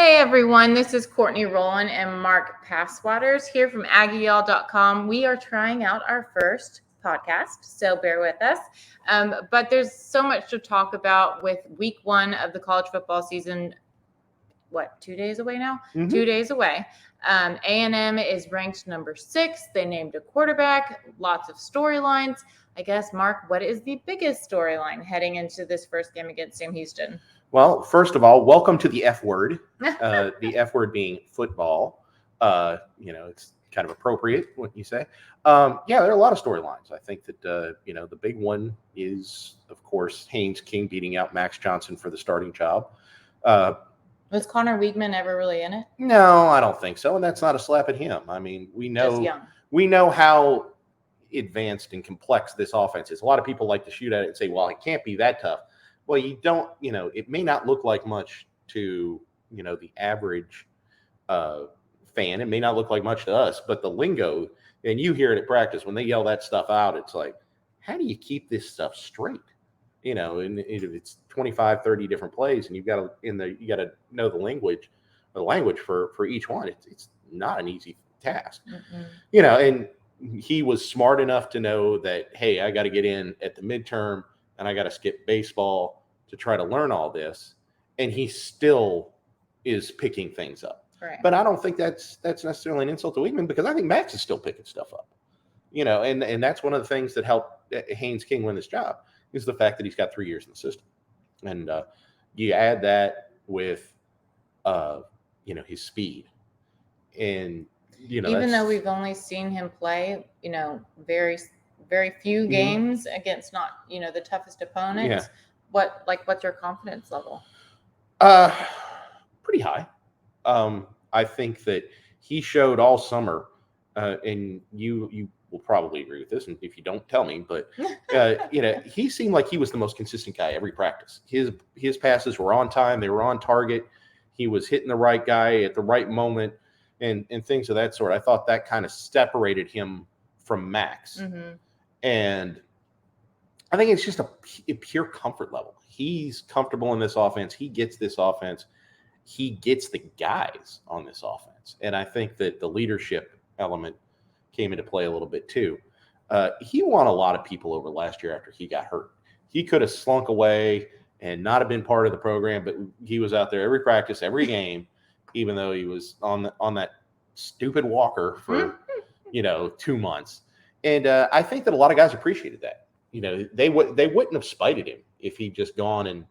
Hey everyone, this is Courtney, Roland, and Mark Passwaters here from AggieYell.com. We are trying out our first podcast, so bear with us. But there's so much to talk about with week one of the college football season. 2 days away now? Mm-hmm. 2 days away. A&M is ranked number 6. They named a quarterback, lots of storylines. I guess, Mark, what is the biggest storyline heading into this first game against Sam Houston? Well, first of all, welcome to the F word. The F word being football. It's kind of appropriate what you say. There are a lot of storylines. I think that the big one is, of course, Haynes King beating out Max Johnson for the starting job. Was Connor Weigman ever really in it? No, I don't think so, and that's not a slap at him. I mean, we know how advanced and complex this offense is. A lot of people like to shoot at it and say, "Well, it can't be that tough." Well, you don't, it may not look like much to, the average fan. It may not look like much to us, but the lingo, and you hear it at practice, when they yell that stuff out, it's like, how do you keep this stuff straight? And it's 25, 30 different plays, and you got to know the language for each one. It's not an easy task, and he was smart enough to know that, hey, I got to get in at the midterm and I got to skip baseball to try to learn all this. And he still is picking things up. Right. But I don't think that's necessarily an insult to Weigman, because I think Max is still picking stuff up. And that's one of the things that helped Haynes King win this job, is the fact that he's got 3 years in the system. And you add that with, his speed. And, even though we've only seen him play, very, very few games against not, the toughest opponents. Yeah. What's your confidence level? Pretty high. I think that he showed all summer, and you will probably agree with this, and if you don't, tell me, but he seemed like he was the most consistent guy every practice. His passes were on time, they were on target. He was hitting the right guy at the right moment, and things of that sort. I thought that kind of separated him from Max. Mm-hmm. And I think it's just a pure comfort level. He's comfortable in this offense. He gets this offense. He gets the guys on this offense. And I think that the leadership element came into play a little bit too. He won a lot of people over last year after he got hurt. He could have slunk away and not have been part of the program, but he was out there every practice, every game, even though he was on that stupid walker for 2 months. And I think that a lot of guys appreciated that. They wouldn't have spited him if he'd just gone and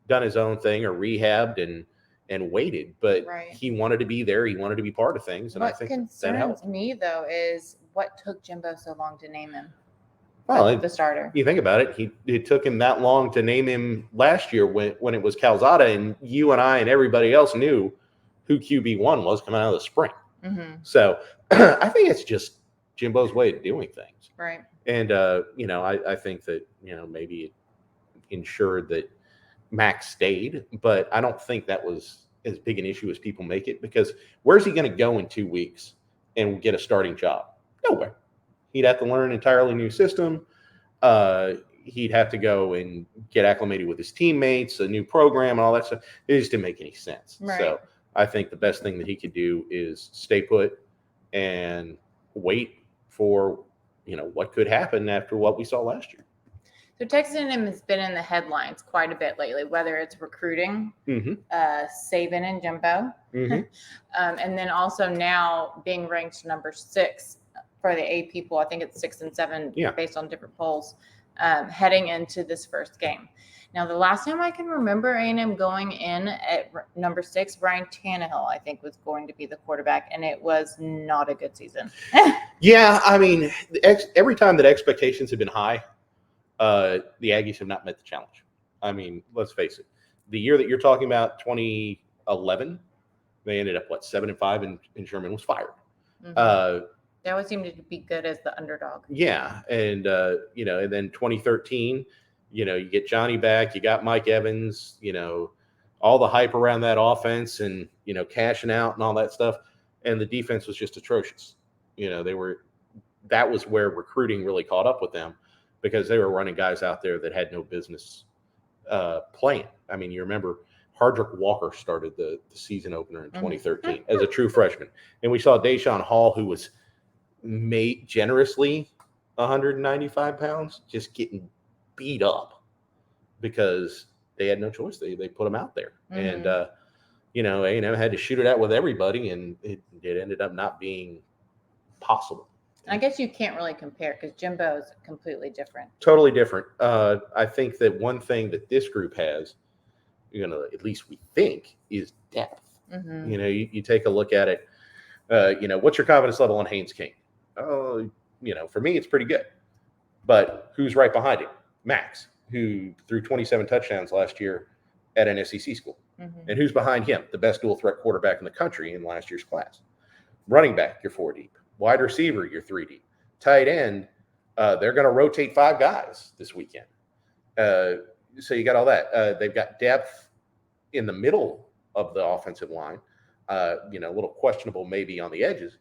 done his own thing or rehabbed and waited. But he wanted to be there. He wanted to be part of things. And what I think concerns that helped me, though, is what took Jimbo so long to name him. Well, the starter. You think about it. It took him that long to name him last year when it was Calzada, and you and I and everybody else knew who QB1 was coming out of the spring. Mm-hmm. So I think it's just Jimbo's way of doing things. Right. And, I think that, maybe it ensured that Max stayed, but I don't think that was as big an issue as people make it, because where's he going to go in 2 weeks and get a starting job? Nowhere. He'd have to learn an entirely new system. He'd have to go and get acclimated with his teammates, a new program, and all that stuff. It just didn't make any sense. Right. So I think the best thing that he could do is stay put and wait for, what could happen after what we saw last year. So Texas A&M has been in the headlines quite a bit lately, whether it's recruiting, Saban and Jimbo, and then also now being ranked number 6 for the AP poll. I think it's 6 and 7 based on different polls, heading into this first game. Now, the last time I can remember A&M going in at number 6, Ryan Tannehill, I think, was going to be the quarterback, and it was not a good season. Yeah, I mean, every time that expectations have been high, the Aggies have not met the challenge. I mean, let's face it. The year that you're talking about, 2011, they ended up, 7-5, and Sherman was fired. Mm-hmm. They always seemed to be good as the underdog. Yeah, and and then 2013, you get Johnny back, you got Mike Evans, all the hype around that offense, and cashing out and all that stuff, and the defense was just atrocious. That was where recruiting really caught up with them, because they were running guys out there that had no business playing. I mean, you remember Hardrick Walker started the season opener in 2013 as a true freshman. And we saw Deshaun Hall, who was made generously 195 pounds, just getting beat up because they had no choice. They put him out there. And, A&M had to shoot it out with everybody, and it ended up not being possible. I guess you can't really compare because Jimbo is completely different. Totally different. I think that one thing that this group has, at least we think, is depth. You take a look at it. What's your confidence level on Haynes King? Oh, for me, it's pretty good. But who's right behind him? Max, who threw 27 touchdowns last year at an SEC school. And who's behind him? The best dual threat quarterback in the country in last year's class. Running back, you're 4 deep. Wide receiver, you're 3 deep. Tight end, they're going to rotate 5 guys this weekend. So you got all that. They've got depth in the middle of the offensive line. A little questionable maybe on the edges.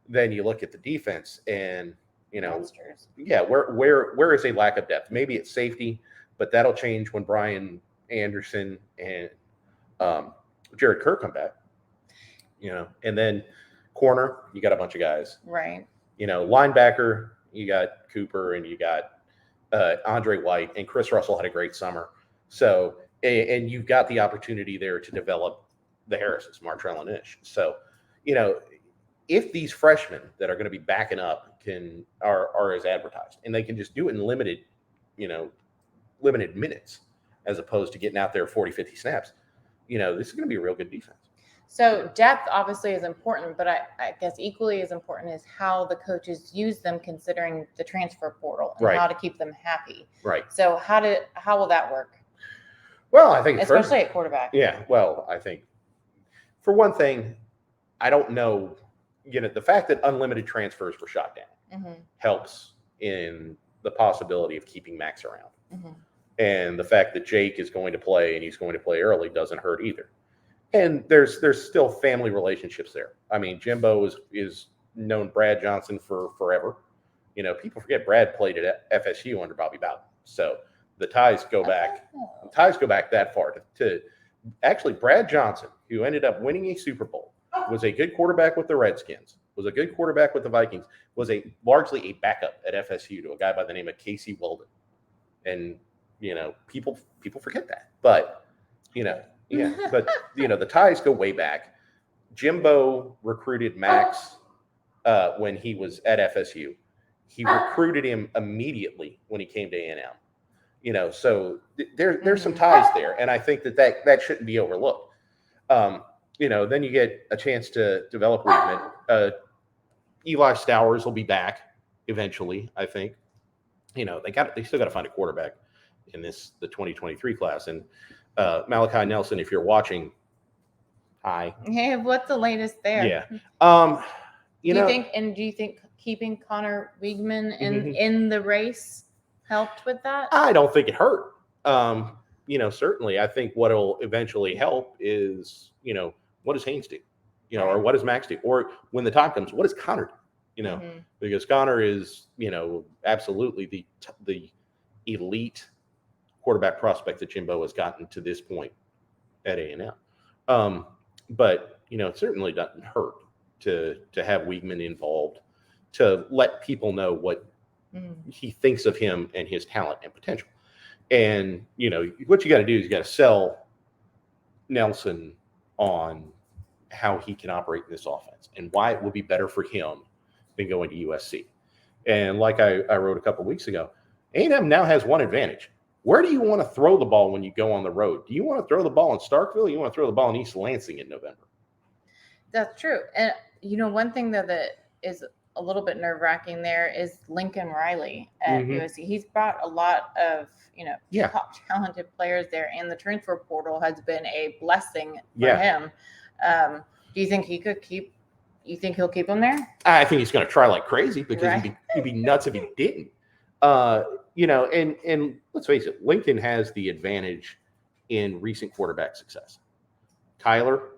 Then you look at the defense, and Monsters. where is a lack of depth? Maybe it's safety, but that'll change when Brian Anderson and Jared Kerr come back. And then corner, you got a bunch of guys. Right. Linebacker, you got Cooper and you got Andre White, and Chris Russell had a great summer. So, and you've got the opportunity there to develop the Harrises, Martrell and Ish. So, if these freshmen that are going to be backing up are as advertised, and they can just do it in limited minutes, as opposed to getting out there 40, 50 snaps, this is going to be a real good defense. So depth obviously is important, but I guess equally as important is how the coaches use them, considering the transfer portal and how to keep them happy. Right. So how will that work? Well, I think especially at quarterback. Yeah. Well, I think for one thing, I don't know. The fact that unlimited transfers were shot down helps in the possibility of keeping Max around. And the fact that Jake is going to play and he's going to play early doesn't hurt either. And there's still family relationships there. I mean, Jimbo is known Brad Johnson for forever. People forget Brad played at FSU under Bobby Bowden. So the ties go back. The ties go back that far to actually Brad Johnson, who ended up winning a Super Bowl, was a good quarterback with the Redskins, was a good quarterback with the Vikings, was largely a backup at FSU to a guy by the name of Casey Weldon. And, people forget that. But, the ties go way back. Jimbo recruited Max when he was at FSU. He recruited him immediately when he came to A&M. So there's some ties there. And I think that shouldn't be overlooked. Then you get a chance to develop Weidman. Eli Stowers will be back eventually, I think. They still got to find a quarterback in the 2023 class. And Malachi Nelson, if you're watching, hi. Hey, what's the latest there? Yeah. Do you think keeping Connor Weidman in the race helped with that? I don't think it hurt. Certainly I think what'll eventually help is, what does Haynes do? Or what does Max do? Or when the time comes, what does Connor do? Because Connor is, absolutely the elite quarterback prospect that Jimbo has gotten to this point at A&M. But, it certainly doesn't hurt to have Weidman involved, to let people know what he thinks of him and his talent and potential. And, what you got to do is you got to sell Nelson on how he can operate in this offense and why it will be better for him than going to USC. And like I wrote a couple of weeks ago, A&M now has one advantage. Where do you want to throw the ball when you go on the road? Do you want to throw the ball in Starkville? Or you want to throw the ball in East Lansing in November? That's true. And, one thing that is a little bit nerve-wracking there is Lincoln Riley at USC. He's brought a lot of, top talented players there, and the transfer portal has been a blessing for him. Do you think he could you think he'll keep him there? I think he's going to try like crazy because he'd be nuts if he didn't. And let's face it, Lincoln has the advantage in recent quarterback success. Kyler,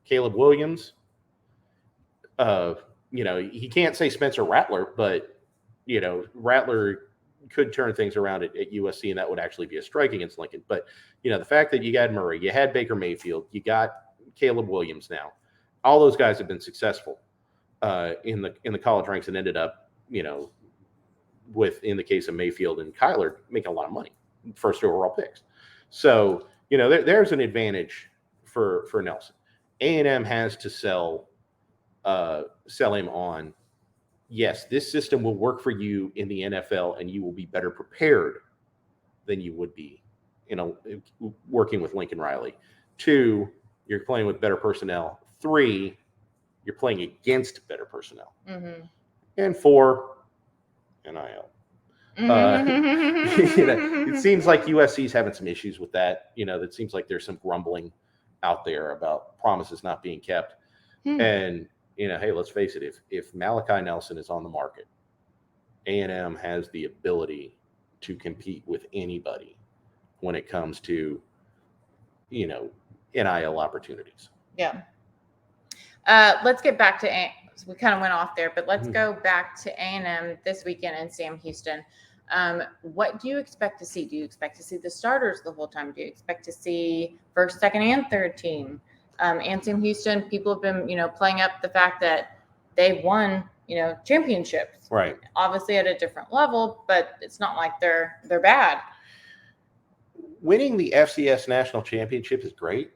Caleb Williams, he can't say Spencer Rattler, but, Rattler could turn things around at USC, and that would actually be a strike against Lincoln. But, the fact that you got Murray, you had Baker Mayfield, you got Caleb Williams now, all those guys have been successful in the college ranks and ended up, with, in the case of Mayfield and Kyler, making a lot of money, first overall picks. So, there's an advantage for Nelson. A&M has to sell him on, yes, this system will work for you in the NFL and you will be better prepared than you would be, working with Lincoln Riley. 2, you're playing with better personnel. 3, you're playing against better personnel. Mm-hmm. And 4, NIL. It seems like USC's having some issues with that. It seems like there's some grumbling out there about promises not being kept. And, hey, let's face it, if Malachi Nelson is on the market, A&M has the ability to compete with anybody when it comes to, NIL opportunities. Yeah. Let's get back to we kind of went off there, but let's go back to A&M this weekend in Sam Houston. What do you expect to see? Do you expect to see the starters the whole time? Do you expect to see first, second, and third team? And Sam Houston, people have been, playing up the fact that they've won, championships. Right. Obviously at a different level, but it's not like they're bad. Winning the FCS national championship is great,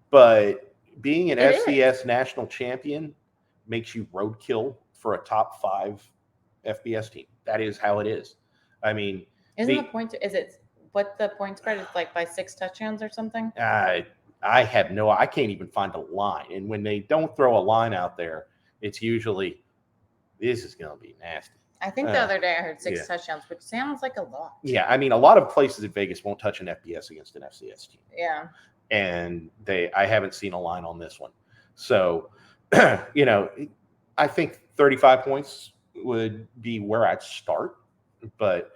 but being an FCS national champion makes you roadkill for a top 5 FBS team. That is how it is. I mean, isn't the point? Is it what the point spread is like by 6 touchdowns or something? I can't even find a line. And when they don't throw a line out there, it's usually, this is going to be nasty. I think the other day I heard 6 touchdowns, which sounds like a lot. Yeah. I mean, a lot of places in Vegas won't touch an FBS against an FCS team. Yeah. And I haven't seen a line on this one. So, I think 35 points would be where I'd start. But,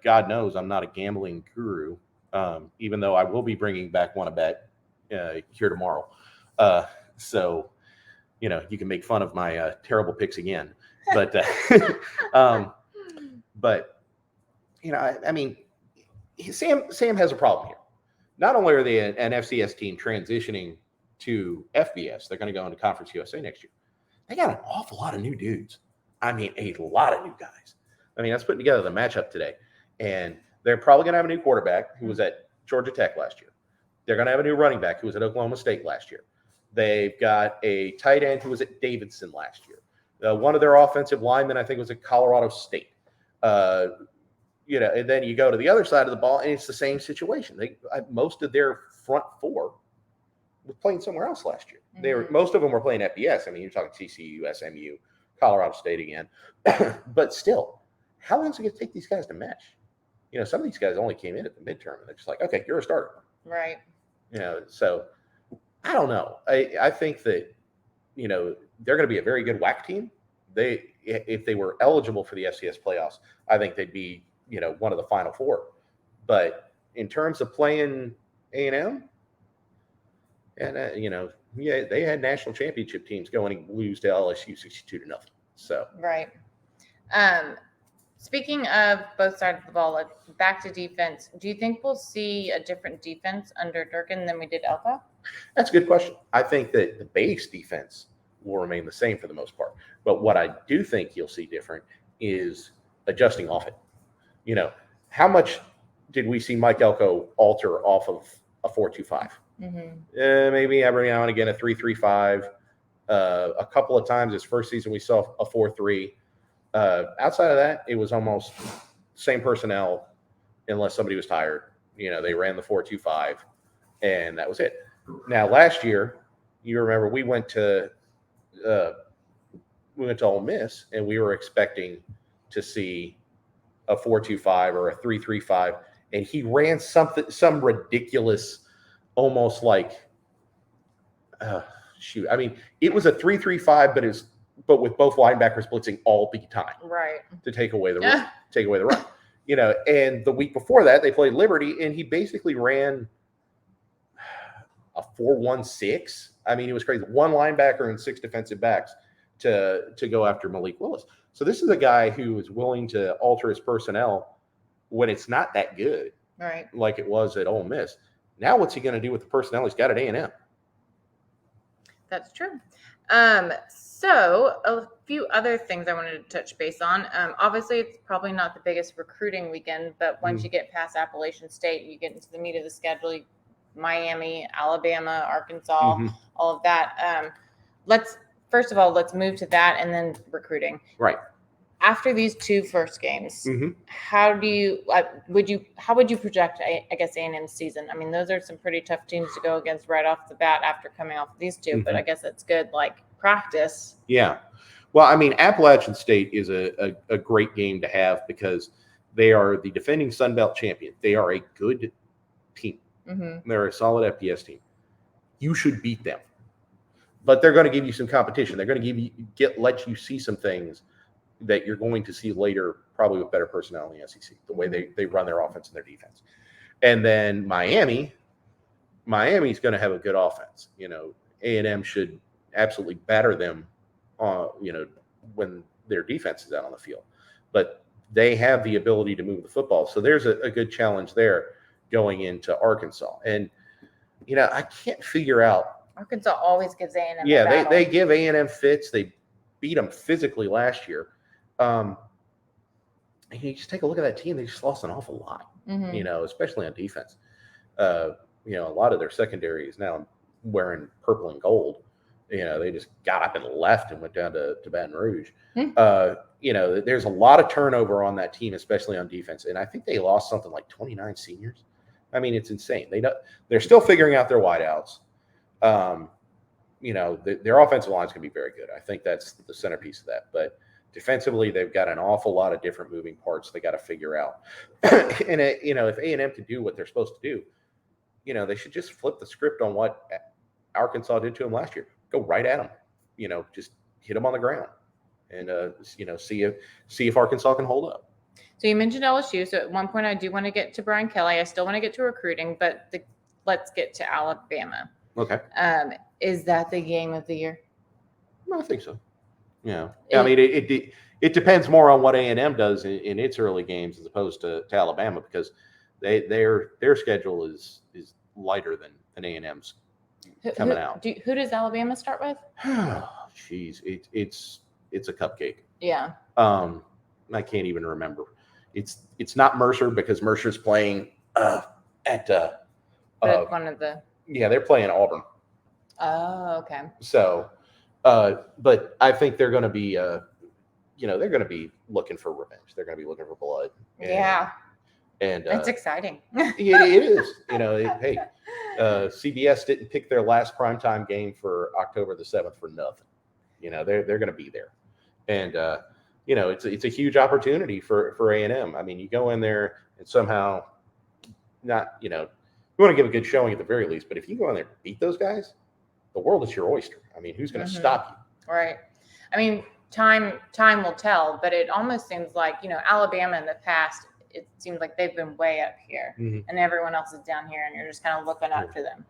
God knows I'm not a gambling guru, even though I will be bringing back One a Bet here tomorrow. So, you can make fun of my terrible picks again. But, I mean, Sam has a problem here. Not only are they an FCS team transitioning to FBS, they're going to go into Conference USA next year. They got an awful lot of new dudes. I mean, a lot of new guys. I mean, I was putting together the matchup today, and they're probably going to have a new quarterback who was at Georgia Tech last year. They're going to have a new running back who was at Oklahoma State last year. They've got a tight end who was at Davidson last year. One of their offensive linemen, I think, was at Colorado State. And then you go to the other side of the ball, and it's the same situation. Most of their front 4 was playing somewhere else last year. Most of them were playing FBS. I mean, you're talking TCU, SMU, Colorado State again. But still, how long is it going to take these guys to mesh? Some of these guys only came in at the midterm, and they're just like, okay, you're a starter. Right. So I don't know. I think that, they're going to be a very good WAC team. If they were eligible for the FCS playoffs, I think they'd be, one of the final 4. But in terms of playing A&M, and they had national championship teams going and lose to LSU 62-0. So right. Speaking of both sides of the ball, back to defense. Do you think we'll see a different defense under Durkin than we did Elko? That's a good question. I think that the base defense will remain the same for the most part. But what I do think you'll see different is adjusting off it. How much did we see Mike Elko alter off of a 4-2-5? Mm-hmm. Maybe every now and again a 3-3-5. A couple of times his first season we saw a 4-3. Outside of that, it was almost same personnel unless somebody was tired. They ran the 4-2-5, and that was it. Now last year, you remember we went to Ole Miss, and we were expecting to see a 4-2-5 or a 3-3-5, and he ran some ridiculous, almost like I mean, it was a 3-3-5, but with both linebackers blitzing all the time, right, to take away the run. And the week before that, they played Liberty, and he basically ran a 4-1-6. I mean, it was crazy. 1 linebacker and 6 defensive backs to go after Malik Willis. So this is a guy who is willing to alter his personnel when it's not that good, right? Like it was at Ole Miss. Now, what's he going to do with the personnel he's got at A&M? That's true. So a few other things I wanted to touch base on. Obviously, it's probably not the biggest recruiting weekend, but once you get past Appalachian State, you get into the meat of the schedule. Miami, Alabama, Arkansas, all of that. First of all, let's move to that and then recruiting. Right. After these two first games, how would you project, I guess, A&M's season? I mean, those are some pretty tough teams to go against right off the bat after coming off of these two, but I guess it's good, like, practice. Yeah. Well, I mean, Appalachian State is a great game to have because they are the defending Sun Belt champion. They are a good team. They're a solid FBS team. You should beat them. But they're going to give you some competition. They're going to let you see some things that you're going to see later, probably with better personnel in the SEC, the way they run their offense and their defense. And then Miami's going to have a good offense. A&M should absolutely batter them, when their defense is out on the field. But they have the ability to move the football. So there's a good challenge there going into Arkansas. And, I can't figure out. Arkansas always gives A&M a battle. Yeah, they give A&M fits. They beat them physically last year. You just take a look at that team. They just lost an awful lot, especially on defense. A lot of their secondary is now wearing purple and gold. They just got up and left and went down to Baton Rouge. There's a lot of turnover on that team, especially on defense. And I think they lost something like 29 seniors. I mean, it's insane. They're still figuring out their wideouts. Their offensive line is going to be very good. I think that's the centerpiece of that. But defensively, they've got an awful lot of different moving parts they got to figure out. And if A&M can do what they're supposed to do, they should just flip the script on what Arkansas did to them last year. Go right at them. Just hit them on the ground, and see if Arkansas can hold up. So you mentioned LSU. So at one point, I do want to get to Brian Kelly. I still want to get to recruiting, but let's get to Alabama. Okay. Is that the game of the year? I think so. I mean, it depends more on what A&M does in its early games as opposed to Alabama, because their schedule is lighter than A&M's coming out. Who does Alabama start with? Jeez, it's a cupcake. Yeah. I can't even remember. It's not Mercer, because Mercer's playing at one of the. Yeah, they're playing Auburn. Oh, okay. So, but I think they're going to be, they're going to be looking for revenge. They're going to be looking for blood. And that's exciting. it is. Hey, CBS didn't pick their last primetime game for October the 7th for nothing. They're going to be there, and it's a huge opportunity for A&M. I mean, you go in there and somehow not, you want to give a good showing at the very least, but if you go in there and beat those guys, the world is your oyster. I mean, who's going to stop you? Right. I mean, time will tell, but it almost seems like, Alabama in the past, it seems like they've been way up here and everyone else is down here and you're just kind of looking up to them.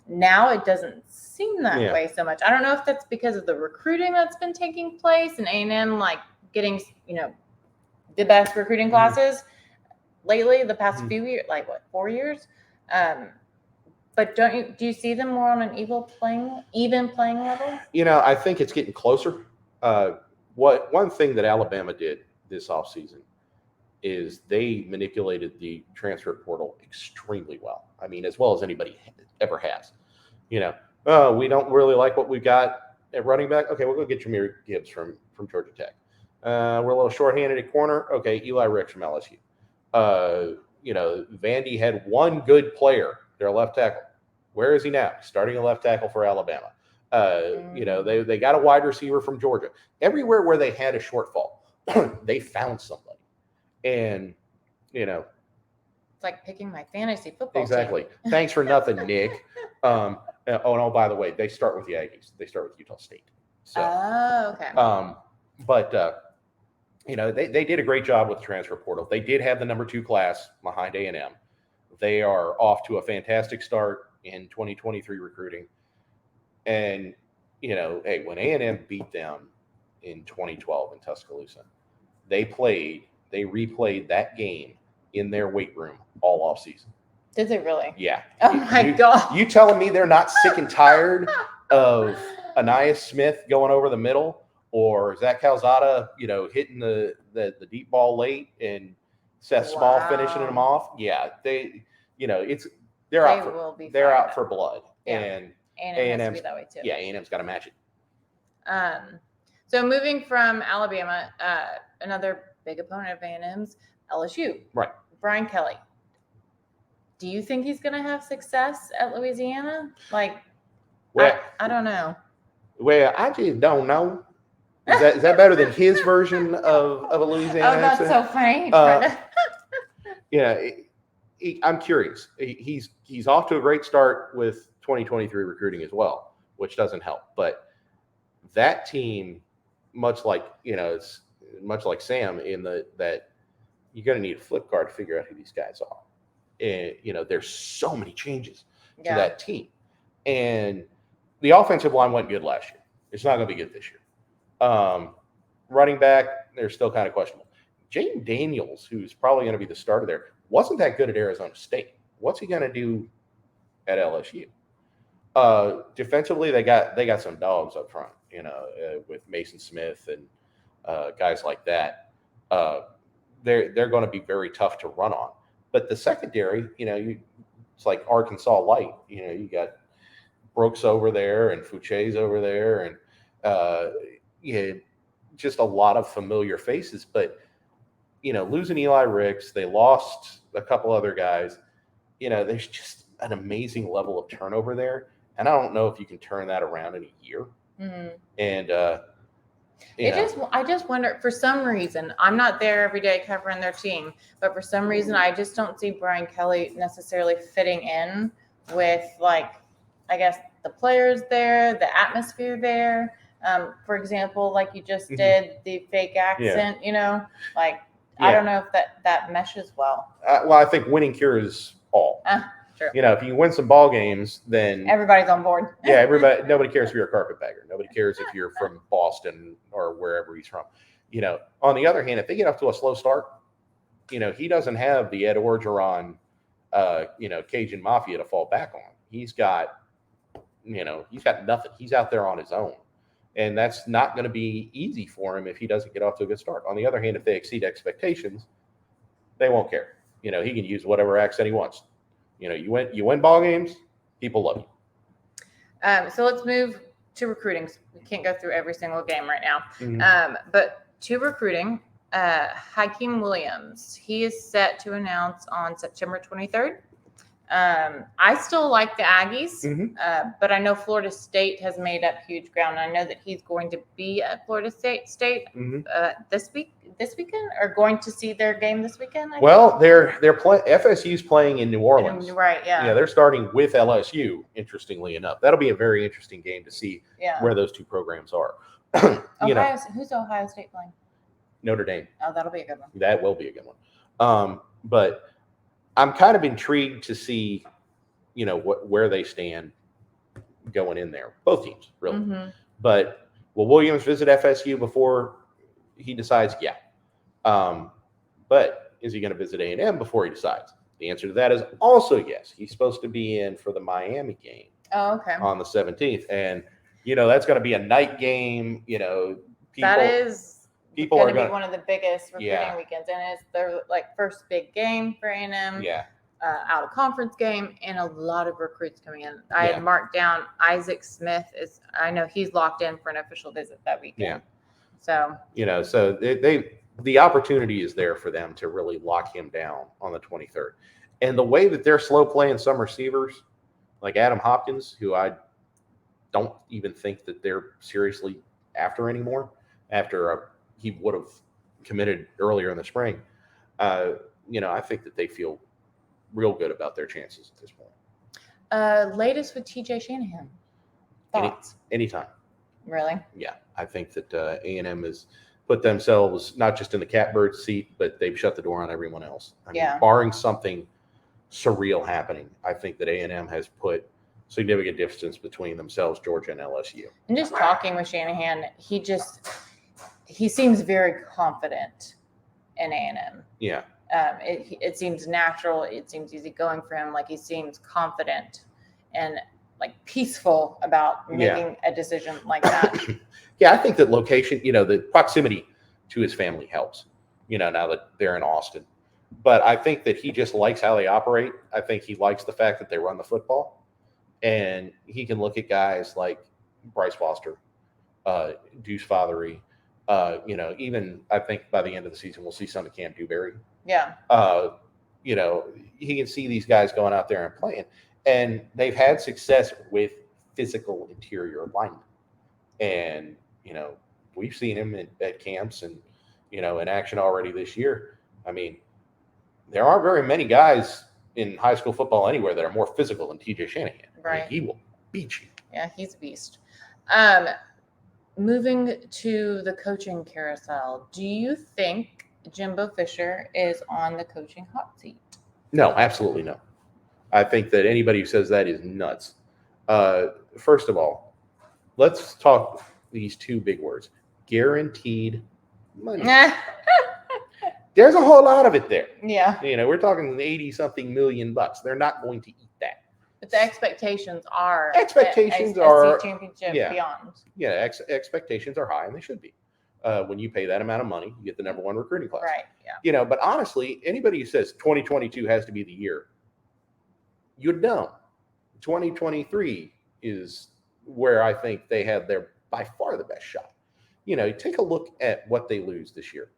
Now it doesn't seem that way so much. I don't know if that's because of the recruiting that's been taking place and A&M like getting, the best recruiting classes lately, the past few years, like 4 years? But do you see them more on an even playing level? I think it's getting closer. One thing that Alabama did this offseason is they manipulated the transfer portal extremely well. I mean, as well as anybody ever has. We don't really like what we've got at running back. Okay, we'll go get Jahmyr Gibbs from Georgia Tech. We're a little shorthanded at corner. Okay, Eli Ricks from LSU. Vandy had one good player, their left tackle. Where is he now? Starting a left tackle for Alabama. They got a wide receiver from Georgia. Everywhere where they had a shortfall, they found somebody. And, it's like picking my fantasy football exactly. team. Thanks for nothing, Nick. By the way, they start with the Aggies. They start with Utah State. So, okay. They did a great job with the transfer portal. They did have the number 2 class behind A&M. They are off to a fantastic start in 2023 recruiting. And, hey, when A&M beat them in 2012 in Tuscaloosa. They replayed that game in their weight room all off season. Did they really? Yeah. Oh my God. You telling me they're not sick and tired of Anais Smith going over the middle, or Zach Calzada, hitting the deep ball late and Seth Small finishing them off? Yeah, they're out for blood. Yeah. And A&M has to be that way too. Yeah, A&M's got to match it. So moving from Alabama, another big opponent of A&M's, LSU. Right. Brian Kelly. Do you think he's going to have success at Louisiana? Well, I don't know. Well, I just don't know. Is that better than his version of a Louisiana accent? Oh, that's so funny. I'm curious. He's off to a great start with 2023 recruiting as well, which doesn't help. But that team, much like Sam, that you're going to need a flip card to figure out who these guys are. And there's so many changes to that team, and the offensive line went good last year. It's not going to be good this year. Running back, they're still kind of questionable. Jaden Daniels, who's probably going to be the starter there, wasn't that good at Arizona State. What's he going to do at LSU? Defensively, they got some dogs up front, with Mason Smith and guys like that. They're going to be very tough to run on. But the secondary, it's like Arkansas light. You got Brooks over there and Fouche's over there, and just a lot of familiar faces. But losing Eli Ricks, they lost a couple other guys. There's just an amazing level of turnover there, and I don't know if you can turn that around in a year. Mm-hmm. And I just wonder, for some reason, I'm not there every day covering their team, but for some reason, I just don't see Brian Kelly necessarily fitting in with, I guess, the players there, the atmosphere there. For example, like you just did the fake accent, I don't know if that meshes well. Well, I think winning cures all. True. If you win some ball games, then everybody's on board. Yeah, nobody cares if you're a carpetbagger. Nobody cares if you're from Boston or wherever he's from. On the other hand, if they get off to a slow start, he doesn't have the Ed Orgeron, Cajun Mafia to fall back on. He's got nothing. He's out there on his own. And that's not going to be easy for him if he doesn't get off to a good start. On the other hand, if they exceed expectations, they won't care. He can use whatever accent he wants. You win ball games, people love you. So let's move to recruiting. We can't go through every single game right now. Mm-hmm. But to recruiting, Hakeem Williams, he is set to announce on September 23rd. I still like the Aggies, mm-hmm. But I know Florida State has made up huge ground. I know that he's going to be at Florida State mm-hmm. this weekend, or going to see their game this weekend. They're FSU's playing in New Orleans, right? Yeah. Yeah, they're starting with LSU. Interestingly enough, that'll be a very interesting game to see where those two programs are. Who's Ohio State playing? Notre Dame. Oh, that'll be a good one. That will be a good one. But I'm kind of intrigued to see, where they stand going in there. Both teams, really. Mm-hmm. But will Williams visit FSU before he decides? Yeah. But is he going to visit A&M before he decides? The answer to that is also yes. He's supposed to be in for the Miami game. Oh, okay. On the 17th. And, that's going to be a night game. People are going to be one of the biggest recruiting weekends, and it's their first big game for A&M. Yeah. Out of conference game, and a lot of recruits coming in. I had marked down Isaac Smith I know he's locked in for an official visit that weekend. Yeah. So so the opportunity is there for them to really lock him down on the 23rd, and the way that they're slow playing some receivers like Adam Hopkins, who I don't even think that they're seriously after anymore. After he would have committed earlier in the spring, I think that they feel real good about their chances at this point. Latest with TJ Shanahan. Thoughts? Anytime. Really? Yeah. I think that A&M has put themselves not just in the catbird seat, but they've shut the door on everyone else. I mean, barring something surreal happening, I think that A&M has put significant distance between themselves, Georgia, and LSU. And just talking with Shanahan, he seems very confident in A&M. Yeah. It seems natural. It seems easygoing for him. Like he seems confident and like peaceful about making a decision like that. Yeah, I think that location, the proximity to his family helps, now that they're in Austin. But I think that he just likes how they operate. I think he likes the fact that they run the football. And he can look at guys like Bryce Foster, Deuce Fothery, even I think by the end of the season, we'll see some of Cam Dewberry. Yeah. He can see these guys going out there and playing. And they've had success with physical interior alignment. And, we've seen him at camps and, in action already this year. I mean, there aren't very many guys in high school football anywhere that are more physical than TJ Shanahan. Right. I mean, he will beat you. Yeah, he's a beast. Moving to the coaching carousel, do you think Jimbo Fisher is on the coaching hot seat? No, absolutely no. I think that anybody who says that is nuts. First of all, let's talk these two big words: guaranteed money. There's a whole lot of it there. Yeah. We're talking 80-something million bucks. They're not going to eat that. But the expectations are championship beyond. Yeah, expectations are high, and they should be. When you pay that amount of money, you get the number one recruiting class. Right. Yeah. But honestly, anybody who says 2022 has to be the year, you're dumb. 2023 is where I think they have their by far the best shot. Take a look at what they lose this year.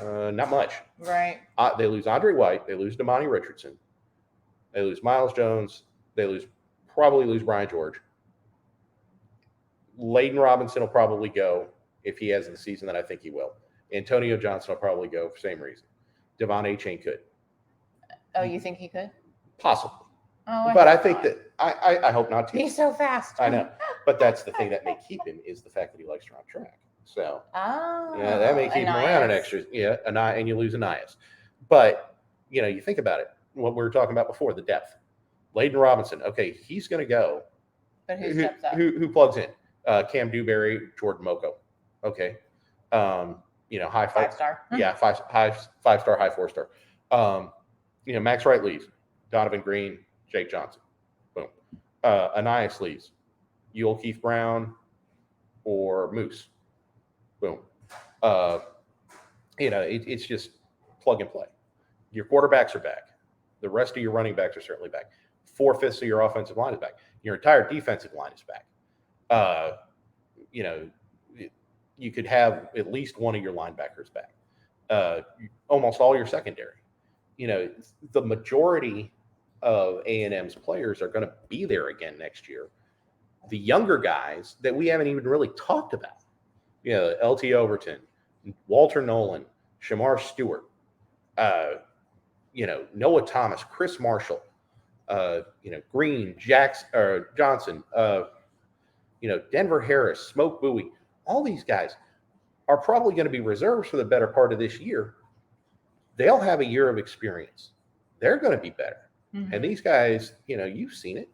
Not much. Right. They lose Andre White. They lose Damani Richardson. They lose Miles Jones. They probably lose Brian George. Layden Robinson will probably go if he has the season that I think he will. Antonio Johnson will probably go for the same reason. Devon Achane could. Oh, you think he could? Possibly. Oh, I think that I hope not to. He's so fast. I know. But that's the thing that may keep him is the fact that he likes to run track. So that may keep him around an extra. Yeah, and you lose Anias. But you think about it. What we were talking about before, the depth. Layden Robinson, okay, he's going to go. But who steps up? Who plugs in? Cam Dewberry, Jordan Moko. Okay. High five-star. Yeah, five-star, high four-star. Max Wright leaves. Donovan Green, Jake Johnson. Boom. Anias leaves. Ewell Keith Brown or Moose. Boom. It's just plug and play. Your quarterbacks are back. The rest of your running backs are certainly back. 4/5 of your offensive line is back. Your entire defensive line is back. You could have at least one of your linebackers back. Almost all your secondary. The majority of A&M's players are going to be there again next year. The younger guys that we haven't even really talked about, LT Overton, Walter Nolan, Shamar Stewart, Noah Thomas, Chris Marshall, Green, Johnson, Denver Harris, Smoke Bowie, all these guys are probably going to be reserves for the better part of this year. They'll have a year of experience. They're going to be better. Mm-hmm. And these guys, you've seen it.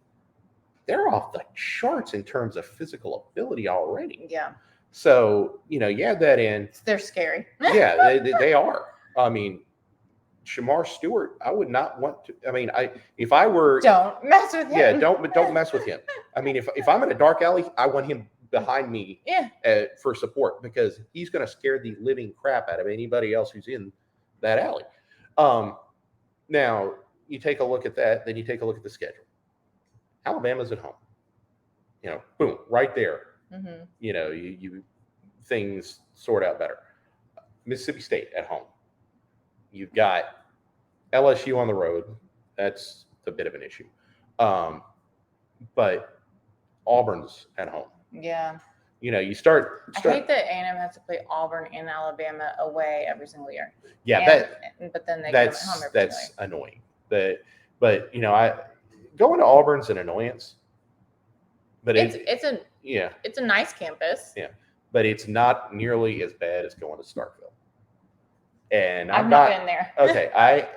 They're off the charts in terms of physical ability already. Yeah. So, you add that in. They're scary. Yeah, they are. I mean, Shamar Stewart, I would not want to. I mean, if I were. Don't mess with him. Yeah, don't mess with him. I mean, if I'm in a dark alley, I want him behind me for support because he's going to scare the living crap out of anybody else who's in that alley. Now, you take a look at that, then you take a look at the schedule. Alabama's at home. Boom, right there. Mm-hmm. You things sort out better. Mississippi State at home. You've got LSU on the road. That's a bit of an issue. But Auburn's at home. Yeah. You start. I hate that A&M has to play Auburn and Alabama away every single year. Yeah, but then they come at home every that's annoying. But going to Auburn's an annoyance. But it's a nice campus. Yeah, but it's not nearly as bad as going to Starkville. And I've not been there. Okay,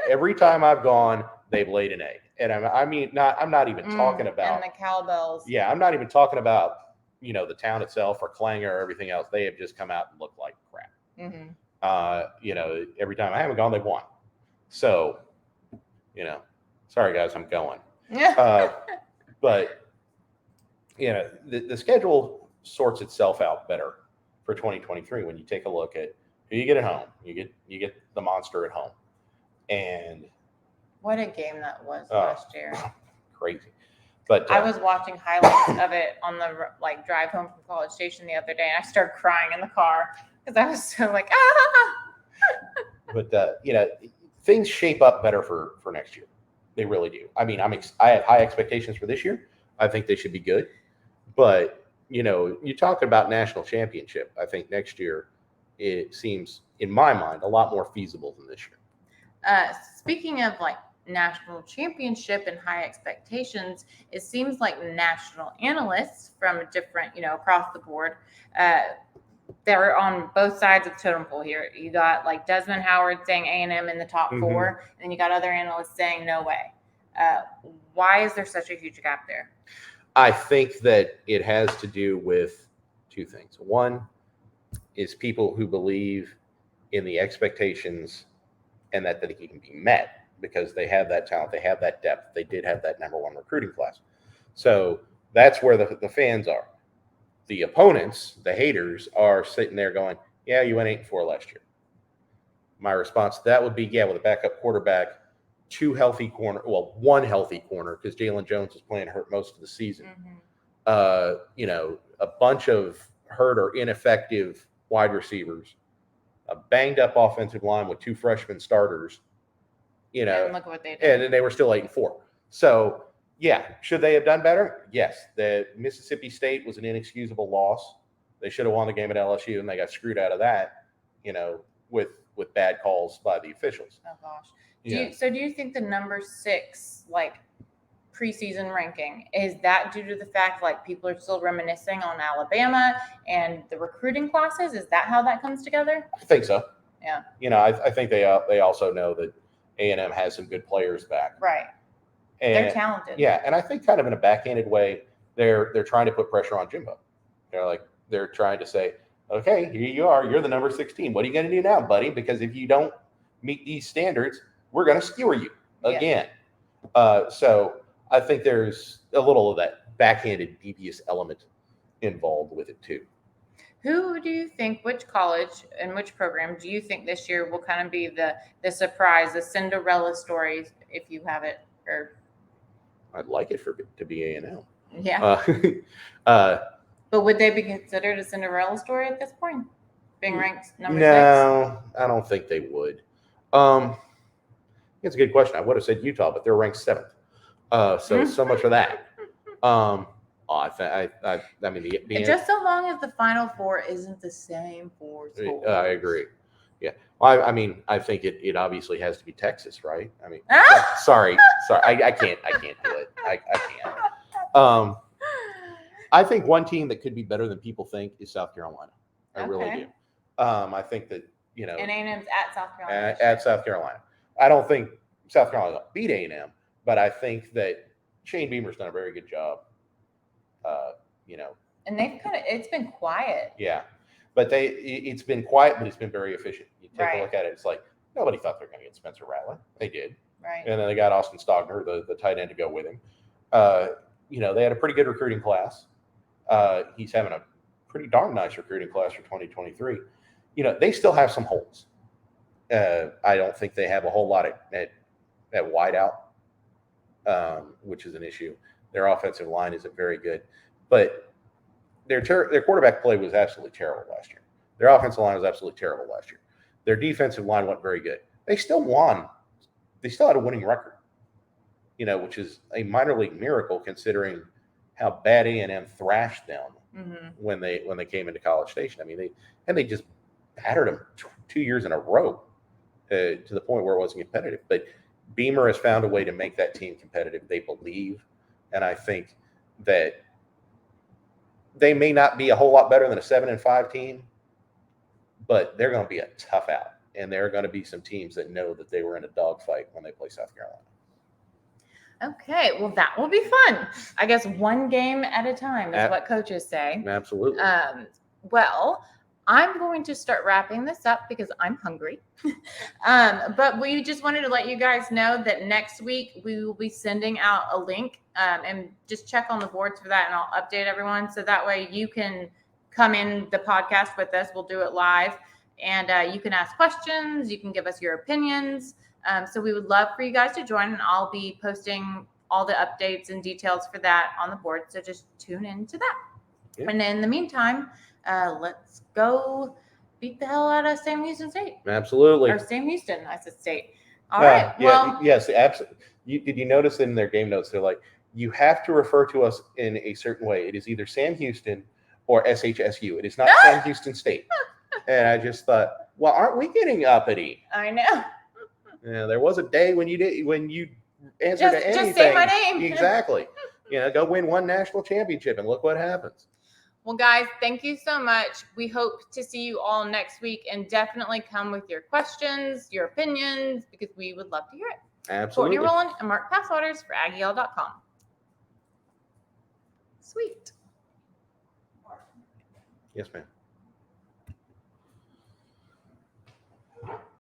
every time I've gone, they've laid an egg, and I'm not even talking about and the cowbells. Yeah, I'm not even talking about the town itself or Klanger or everything else, they have just come out and looked like crap. Every time I haven't gone, they've won. So, sorry guys, I'm going. But the schedule sorts itself out better for 2023 when you take a look at who you get at home. You get the monster at home, and what a game that was last year. Crazy. But I was watching highlights of it on the drive home from College Station the other day, and I started crying in the car because I was so like, ah. But things shape up better for next year. They really do. I mean, I have high expectations for this year. I think they should be good. But you talk about national championship. I think next year it seems, in my mind, a lot more feasible than this year. Speaking of national championship and high expectations, it seems like national analysts from different, across the board, they're on both sides of the totem pole here. You got Desmond Howard saying A&M in the top four, and then you got other analysts saying no way. Why is there such a huge gap there? I think that it has to do with two things. One is people who believe in the expectations and that they can be met because they have that talent, they have that depth, they did have that number one recruiting class. So that's where the fans are. The opponents, the haters, are sitting there going, yeah, you went 8-4 last year. My response to that would be, yeah, with a backup quarterback, one healthy corner, because Jalen Jones was playing hurt most of the season. A bunch of hurt or ineffective wide receivers, a banged up offensive line with 2 freshman starters, and look what they did. And they were still 8-4. So, yeah, should they have done better? Yes. The Mississippi State was an inexcusable loss. They should have won the game at LSU, and they got screwed out of that, with bad calls by the officials. Oh gosh. Do you think the number 6 preseason ranking is that due to the fact people are still reminiscing on Alabama and the recruiting classes? Is that how that comes together? I think so. Yeah. I think they also know that A&M has some good players back. Right. And they're talented. Yeah, and I think kind of in a backhanded way, they're trying to put pressure on Jimbo. They're trying to say, okay, here you are, you're the number 16. What are you going to do now, buddy? Because if you don't meet these standards, we're going to skewer you again. So I think there's a little of that backhanded, devious element involved with it too. Who do you think, which college and which program do you think this year will kind of be the surprise, the Cinderella story, if you have it? Or I'd like it to be A&M. Yeah. But would they be considered a Cinderella story at this point, being ranked number 6? No, I don't think they would. It's a good question. I would have said Utah, but they're ranked 7th. So much for that. I mean, just so long as the Final Four isn't the same 4 schools. I agree. Yeah. Well, I think it obviously has to be Texas, right? I mean, sorry, I can't do it. I can't. I think one team that could be better than people think is South Carolina. I really do. I think that and A&M's at South Carolina. At South Carolina, I don't think South Carolina will beat A&M, but I think that Shane Beamer's done a very good job. And it's been quiet. Yeah, but it's been quiet, but it's been very efficient. You take a look at it, it's like nobody thought they were going to get Spencer Rattler. They did. Right. And then they got Austin Stogner, the tight end, to go with him. They had a pretty good recruiting class. He's having a pretty darn nice recruiting class for 2023. They still have some holes. I don't think they have a whole lot at wideout, which is an issue. Their offensive line isn't very good, but their quarterback play was absolutely terrible last year. Their offensive line was absolutely terrible last year. Their defensive line wasn't very good. They still won. They still had a winning record, which is a minor league miracle considering how bad A&M thrashed them when they came into College Station. I mean, they just battered them 2 years in a row to the point where it wasn't competitive. But Beamer has found a way to make that team competitive. They believe, and I think that they may not be a whole lot better than a 7-5 team, but they're going to be a tough out. And there are going to be some teams that know that they were in a dogfight when they play South Carolina. Okay, well, that will be fun. I guess one game at a time is what coaches say. Absolutely. Well, I'm going to start wrapping this up because I'm hungry. But we just wanted to let you guys know that next week we will be sending out a link, and just check on the boards for that, and I'll update everyone so that way you can come in the podcast with us. We'll do it live, and you can ask questions. You can give us your opinions. So we would love for you guys to join, and I'll be posting all the updates and details for that on the board. So just tune into that. Yeah. And in the meantime, let's go beat the hell out of Sam Houston State. Absolutely. Or Sam Houston, I said State. All right. Yeah. Yes. Absolutely. Did you notice in their game notes, they're like, you have to refer to us in a certain way. It is either Sam Houston or SHSU. It is not Sam Houston State. And I just thought, well, aren't we getting uppity? I know. Yeah, there was a day when you answered to anything. Just say my name. Exactly. Go win one national championship and look what happens. Well, guys, thank you so much. We hope to see you all next week, and definitely come with your questions, your opinions, because we would love to hear it. Absolutely. Courtney, Roland, and Mark Passwaters for AggieYell.com. Sweet. Yes, ma'am.